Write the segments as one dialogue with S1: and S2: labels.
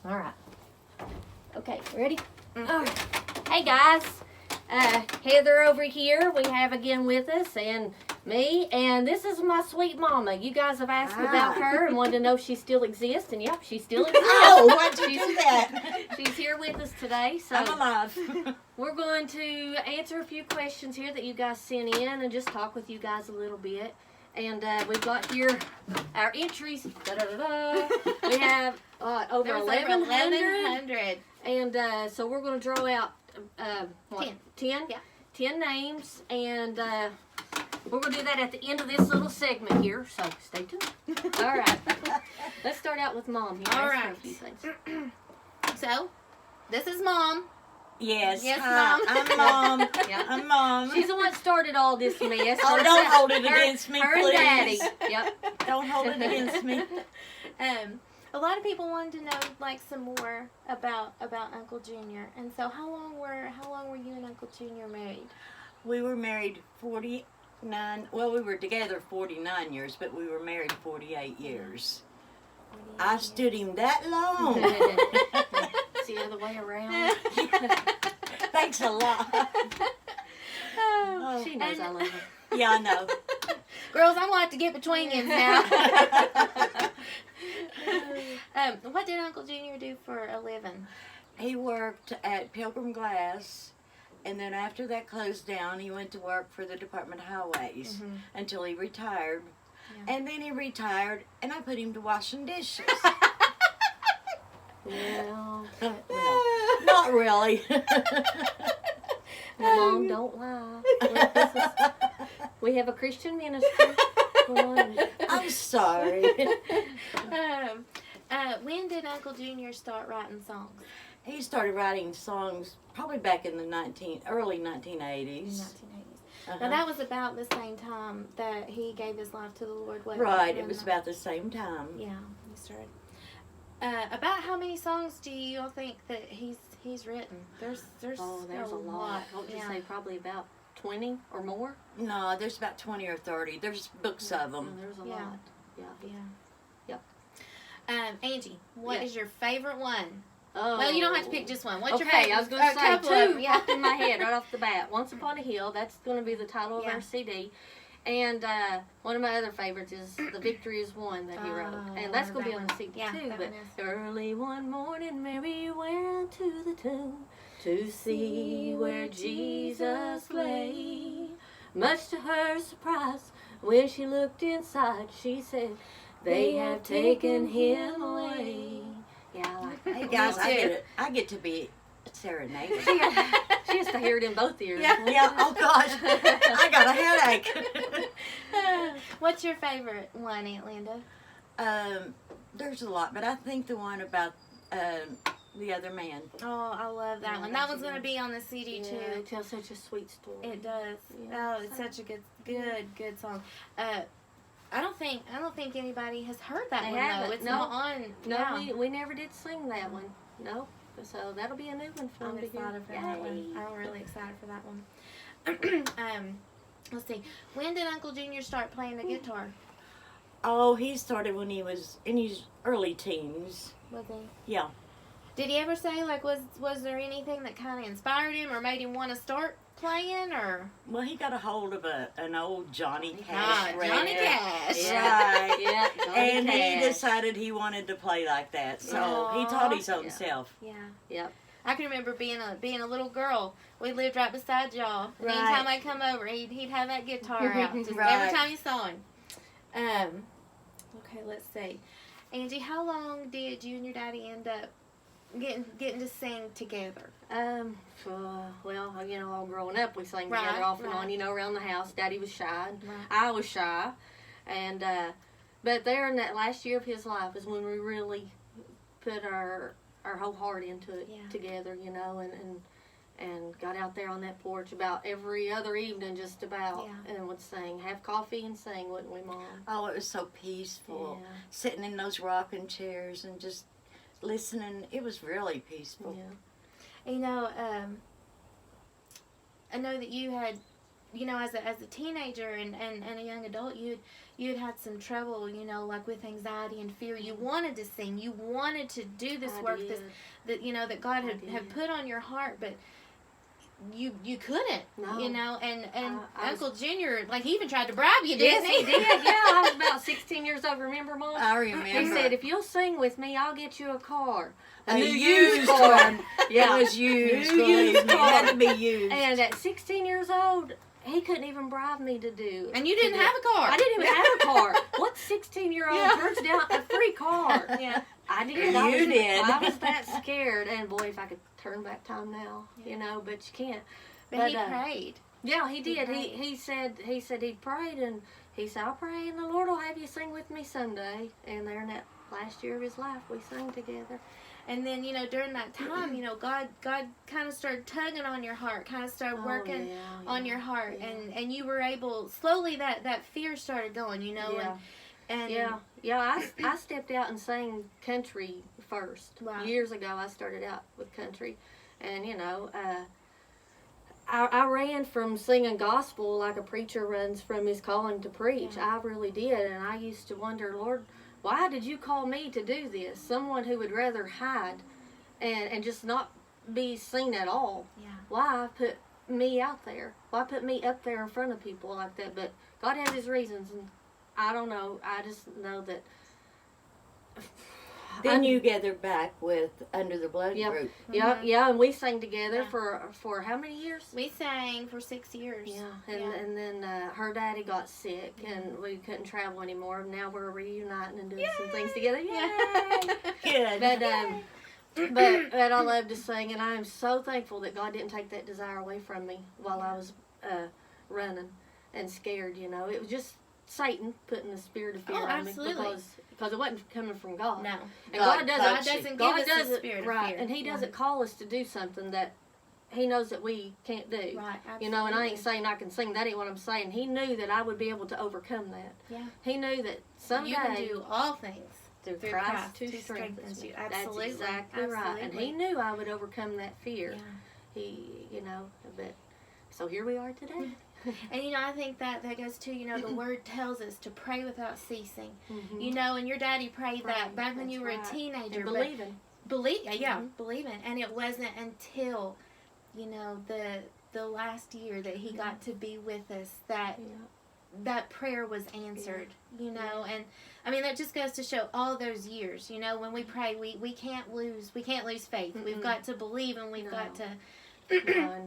S1: All right. Okay, ready? All right. Hey, guys. Heather over here, we have again with us, and me, and this is my sweet mama. You guys have asked about her and wanted to know if she still exists, and yep, she still exists.
S2: Oh, why'd you do that?
S1: She's here with us today, so
S2: I'm alive.
S1: we're going to answer a few questions here that you guys sent in and just talk with you guys a little bit. And we've got here our entries. Da-da-da-da. We have over 1,100. And so we're going to draw out 10?
S3: Yeah.
S1: 10 names. And we're going to do that at the end of this little segment here. So stay tuned. All right. Let's start out with Mom here.
S3: All right. So, this is Mom.
S2: Yes.
S3: Yes,
S2: Hi,
S3: Mom.
S2: I'm Mom.
S1: Yeah.
S2: I'm Mom.
S1: She's the one that started all this mess.
S2: Oh, don't hold it against me,
S1: her
S2: please.
S1: and Daddy. Yep.
S2: Don't hold it against me.
S3: A lot of people wanted to know like some more about Uncle Junior. And so how long were you and Uncle Junior married?
S2: We were married 49. Well, we were together 49 years, but we were married 48 years.
S3: 48
S2: I
S3: years.
S2: stood him that long.
S1: It's the other way around.
S2: Thanks a lot.
S3: Oh,
S1: She knows I love her.
S2: Yeah, I know.
S3: girls, I'm going to have to get between you now. What did Uncle Junior do for a living?
S2: He worked at Pilgrim Glass, and then after that closed down, he went to work for the Department of Highways until he retired.
S3: Yeah.
S2: And then he retired, and I put him to washing dishes.
S1: Well,
S2: Not really.
S1: Mom, don't lie. We have a Christian ministry.
S2: I'm sorry.
S3: When did Uncle Junior start writing songs?
S2: He started writing songs probably back in the early 1980s.
S3: In the 1980s.
S2: Uh-huh.
S3: Now that was about the same time that he gave his life to the Lord. Wasn't
S2: Right, it was about the same time.
S3: Yeah, he started. About how many songs do you all think that he's written? There's
S1: a lot. What would you say? Probably about 20 or more?
S2: No, there's about 20 or 30. There's books of them.
S1: There's a
S3: Yeah.
S1: lot. Yeah.
S3: Yep. Angie, what is your favorite one?
S1: Oh.
S3: Well, you don't have to pick just one. What's your
S1: Okay,
S3: favorite?
S1: I was going to say
S3: couple of
S1: two
S3: them, yeah.
S1: popped in my head right off the bat. Once Upon a Hill, that's going to be the title of
S3: Yeah.
S1: our CD. And one of my other favorites is The Victory Is Won that he wrote.
S3: Oh,
S1: And that's
S3: I
S1: going to be
S3: love
S1: on
S3: that
S1: the
S3: one.
S1: CD
S3: Yeah,
S1: too.
S3: that
S1: But
S3: one is.
S1: early one morning, Mary went to the tomb to see where Jesus lay. Much to her surprise, when she looked inside, she said, "They have taken him away." Yeah, I like that.
S2: Hey guys, I get to be serenaded.
S1: She has to hear it in both ears.
S2: Yeah, oh gosh, I got a headache.
S3: What's your favorite one, Aunt Linda?
S2: There's a lot, but I think the one about the other man.
S3: Oh, I love that
S1: Yeah,
S3: one.
S1: that's
S3: That one's
S1: a
S3: going to
S1: good
S3: be on the CD
S1: Yeah,
S3: too.
S1: it tells such a sweet story.
S3: It does.
S1: Yeah.
S3: Oh, it's such a good song. I don't think anybody has heard that
S1: They
S3: one
S1: haven't.
S3: though. It's
S1: No.
S3: not on.
S1: No,
S3: yeah.
S1: we never did sing that one. No. So that'll be a new one for
S3: I'm
S1: them to hear.
S3: excited for that one.
S1: Yay.
S3: I'm really excited for that one. Let's see. When did Uncle Junior start playing the guitar?
S2: Oh, he started when he was in his early teens.
S3: Was he?
S2: Yeah.
S3: Did he ever say like was there anything that kind of inspired him or made him want to start playing or?
S2: Well, he got a hold of an old Johnny Cash record.
S3: Johnny Cash.
S2: Right.
S1: Yeah. Johnny
S2: And he
S1: Cash.
S2: decided he wanted to play like that, so he
S3: Aw.
S2: taught his own self.
S3: Yeah.
S1: Yep.
S3: I can remember being a little girl. We lived right beside y'all. And
S2: Right.
S3: anytime I'd come over, he'd have that guitar out. Just
S2: Right.
S3: every time you saw him. Okay, let's see. Angie, how long did you and your daddy end up getting to sing together?
S1: Well, all growing up, we sang
S3: Right,
S1: together off and
S3: right.
S1: on, around the house. Daddy was shy. And
S3: Right.
S1: I was shy. And, but there in that last year of his life is when we really put our whole heart into it
S3: Yeah.
S1: together, and got out there on that porch about every other evening just about,
S3: Yeah.
S1: and would sing, have coffee and sing, wouldn't we, Mom?
S2: Oh, it was so peaceful.
S1: Yeah.
S2: Sitting in those rocking chairs and just listening. It was really peaceful.
S1: Yeah.
S3: You know, I know that you had you know, as a teenager and a young adult, you had had some trouble, you know, like with anxiety and fear. You wanted to sing. You wanted to do this work that you know, that God had put on your heart, but you couldn't, you know, and Uncle Junior, like, he even tried to bribe you, didn't he?
S1: Yes, he did. Yeah, I was about 16 years old. Remember, Mom?
S2: I remember.
S1: He said, if you'll sing with me, I'll get you a car.
S2: A used one.
S1: Yeah.
S2: It was used.
S1: Used
S2: It had to be used.
S1: And at 16 years old, he couldn't even bribe me to do.
S3: And you didn't have a car.
S1: I didn't even have a car. What 16-year-old turns down a free car?
S3: Yeah.
S1: I did.
S2: You did.
S1: I was that scared. And boy, if I could turn back time now, you know, but you can't.
S3: But he prayed.
S1: Yeah, he did. He said he prayed, and he said, I'll pray, and the Lord will have you sing with me someday. And there in that last year of his life, we sang together.
S3: And then, you know, during that time, you know, God kind of started tugging on your heart, kind of started working on your heart, and you were able, slowly that fear started going, you know,
S1: I stepped out and sang country first.
S3: Wow.
S1: Years ago, I started out with country, and you know, I ran from singing gospel like a preacher runs from his calling to preach. I really did, and I used to wonder, Lord, why did you call me to do this? Someone who would rather hide and just not be seen at all.
S3: Yeah.
S1: Why put me out there? Why put me up there in front of people like that? But God has his reasons, and I don't know. I just know that.
S2: Then you gathered back with Under the Blood group.
S1: Yeah, and we sang together for how many years?
S3: We sang for 6 years.
S1: Yeah, and then her daddy got sick, and we couldn't travel anymore. Now we're reuniting and doing some things together. Yay!
S2: Good.
S1: But I love to sing, and I am so thankful that God didn't take that desire away from me while I was running and scared. You know, it was just Satan putting the spirit of fear on me because it wasn't coming from God.
S3: No,
S1: and God
S3: doesn't give us the spirit of fear.
S1: And He doesn't call us to do something that He knows that we can't do.
S3: Right, absolutely.
S1: You know, and I ain't saying I can sing. That ain't what I'm saying. He knew that I would be able to overcome that.
S3: Yeah.
S1: He knew that someday
S3: you can do all things
S1: through Christ who strengthens you.
S3: Absolutely.
S1: That's exactly right. And He knew I would overcome that fear. Yeah. But so here we are today.
S3: And, you know, I think that goes to, you know, the Word tells us to pray without ceasing. Mm-hmm. You know, and your daddy prayed that back when you were a teenager.
S1: And believing.
S3: Believing. And it wasn't until, you know, the last year that he got to be with us that prayer was answered, you know. And, I mean, that just goes to show all those years, you know, when we pray, we can't lose faith. Mm-hmm. We've got to believe, and we've got to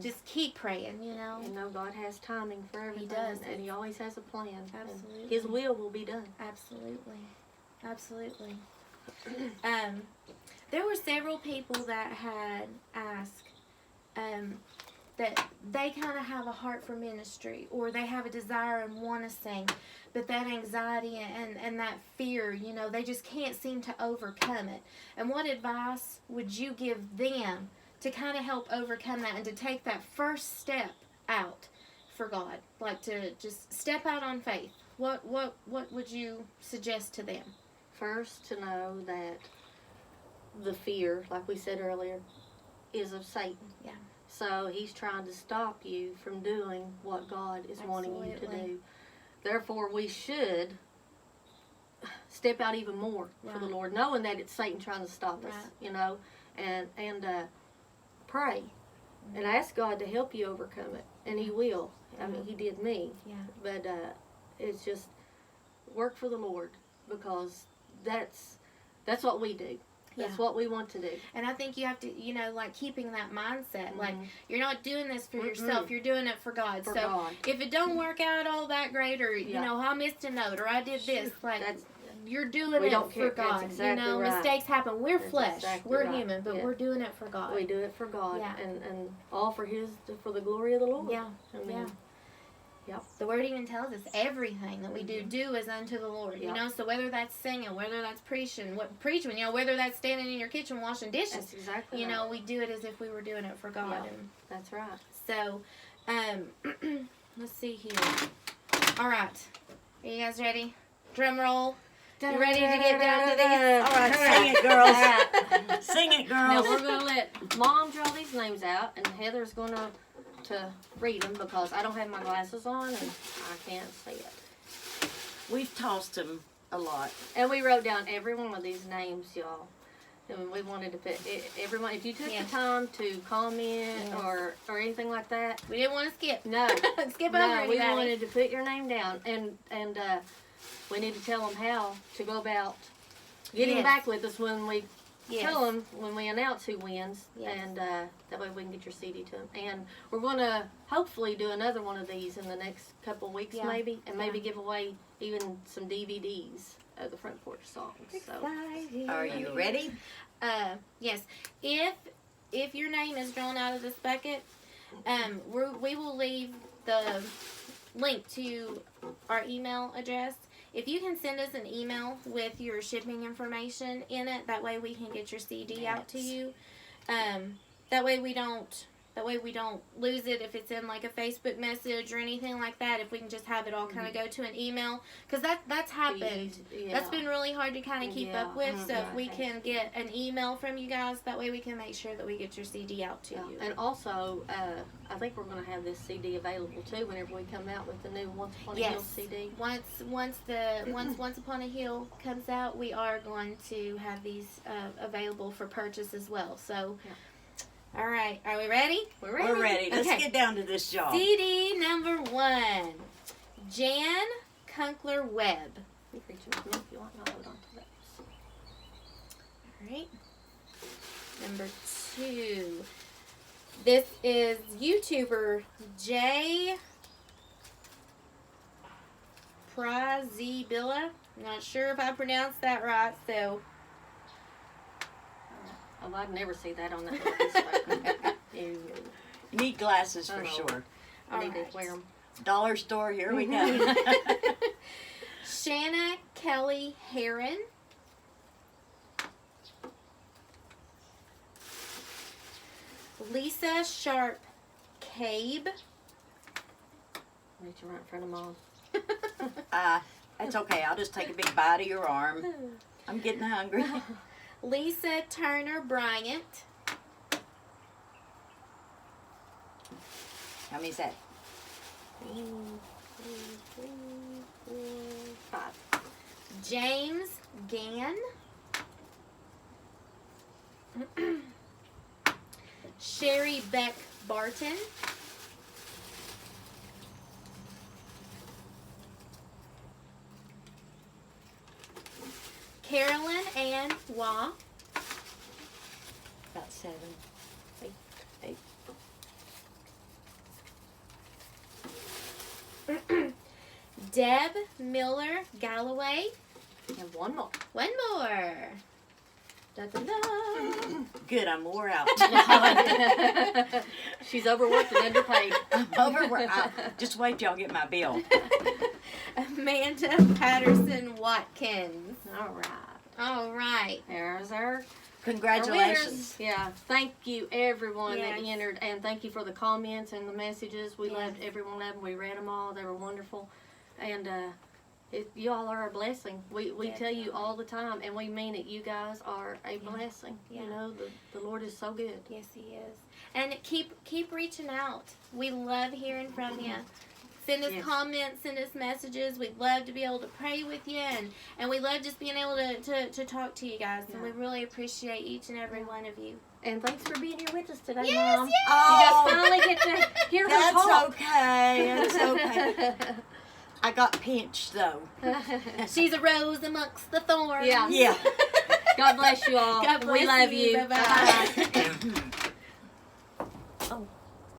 S3: just keep praying, you know.
S1: You know, God has timing for everything.
S3: He does.
S1: And He always has a plan.
S3: Absolutely.
S1: His will be done.
S3: Absolutely. There were several people that had asked that they kind of have a heart for ministry, or they have a desire and want to sing, but that anxiety and that fear, you know, they just can't seem to overcome it. And what advice would you give them to kind of help overcome that and to take that first step out for God, like to just step out on faith? What would you suggest to them?
S1: First, to know that the fear, like we said earlier, is of Satan.
S3: Yeah.
S1: So he's trying to stop you from doing what God is wanting you to do. Therefore, we should step out even more for the Lord, knowing that it's Satan trying to stop us, you know, and pray and ask God to help you overcome it, and He will. I mean, He did me. Yeah. But it's just work for the Lord, because that's what we do. That's what we want to do. And
S3: I think you have to, you know, like, keeping that mindset. Like, you're not doing this for yourself. You're doing it for God.
S1: For God.
S3: If it don't work out all that great, or, you know, I missed a note, or I did this, like, you're doing it for God.
S1: That's exactly
S3: you know,
S1: right.
S3: Mistakes happen. We're flesh.
S1: Exactly
S3: we're human, but we're doing it for God.
S1: We do it for God. Yeah. And all for the glory of the Lord.
S3: Yeah.
S1: I mean,
S3: Yep. The Word even tells us everything that we do is unto the Lord. You know, so whether that's singing, whether that's preaching, you know, whether that's standing in your kitchen washing dishes.
S1: That's exactly
S3: you know, we do it as if we were doing it for God.
S1: Yeah, that's right.
S3: So, let's see here. All right. Are you guys ready? Drum roll. You ready to get down to these?
S2: All right, sing it, girls. Sing it, girls.
S1: Now we're going to let Mom draw these names out, and Heather's going to to read them because I don't have my glasses on and I can't see it.
S2: We've tossed them a lot.
S1: And we wrote down every one of these names, y'all. And we wanted to put everyone. If you took the time to comment or anything like that,
S3: We didn't want to skip.
S1: no,
S3: Skip over
S1: no,
S3: anybody.
S1: we wanted to put your name down, and we need to tell them how to go about getting
S3: Yes.
S1: back with us when we
S3: Yes.
S1: tell them when we announce who wins,
S3: Yes.
S1: and that way we can get your CD to them. And we're going to hopefully do another one of these in the next couple of weeks,
S3: Yeah.
S1: maybe, and maybe
S3: Yeah.
S1: give away even some DVDs of the Front Porch songs. So.
S3: Excited.
S2: Are you ready?
S3: Yes. If your name is drawn out of this bucket, we will leave the link to our email address. If you can send us an email with your shipping information in it, that way we can get your CD out to you. That way we don't lose it if it's in like a Facebook message or anything like that. If we can just have it all kind of go to an email, because that's happened.
S1: Yeah.
S3: That's been really hard to kind of keep up with. So if we
S1: Mhm.
S3: can get an email from you guys, that way we can make sure that we get your CD out to you.
S1: And also, I think we're going to have this CD available too whenever we come out with the new Once Upon a Hill CD.
S3: Once Upon a Hill comes out, we are going to have these available for purchase as well. So, all right, are we ready?
S1: We're ready.
S2: We're ready. Let's
S3: Okay.
S2: get down to this job.
S3: CD number 1, Jan Kunkler Webb.
S1: You can reach them with me if you want, and I'll hold on to those.
S3: All right. Number 2. This is YouTuber Jay Prazibilla. I'm not sure if I pronounced that right, so
S1: Oh, I'd never see that on that list.
S2: You need glasses for
S1: Oh.
S2: sure.
S1: I need
S3: Alright.
S1: to wear them.
S2: Dollar store, here we go.
S3: Shanna Kelly Heron. Lisa Sharp Cabe.
S1: Reach right in front of Mom.
S2: That's okay. I'll just take a big bite of your arm. I'm getting hungry.
S3: Lisa Turner Bryant.
S2: How many is that?
S1: 5.
S3: James Gann. Sherry Beck Barton. Carolyn Ann Waugh.
S2: About 7. 8.
S3: Deb Miller Galloway.
S1: And one more.
S3: One more. Da-da-da.
S2: Good, I'm wore out.
S1: She's overworked and underpaid.
S2: Just wait till I get my bill.
S3: Amanda Patterson Watkins.
S1: All right.
S3: All right.
S1: There's our
S2: Congratulations.
S1: Yeah, thank you everyone that
S3: Yes.
S1: entered, and thank you for the comments and the messages. We
S3: Yes.
S1: loved every one of them. We read them all. They were wonderful, and you all are a blessing. We tell you all the time, and we mean it. You guys are a blessing.
S3: Yeah.
S1: You know, the Lord is so good.
S3: Yes, he is. And keep reaching out. We love hearing from you. Send us
S1: Yes.
S3: comments, send us messages. We'd love to be able to pray with you, and we love just being able to talk to you guys. And we really appreciate each and every one of you.
S1: And thanks for being here with us today,
S3: Yes,
S1: Mom.
S3: yes.
S1: You
S2: Oh,
S1: guys finally get to hear her
S2: that's
S1: talk.
S2: okay. That's okay. I got pinched though.
S3: She's a rose amongst the thorns.
S1: Yeah.
S2: Yeah.
S1: God bless you all.
S3: God bless
S1: we love
S3: you.
S1: you.
S3: Bye-bye.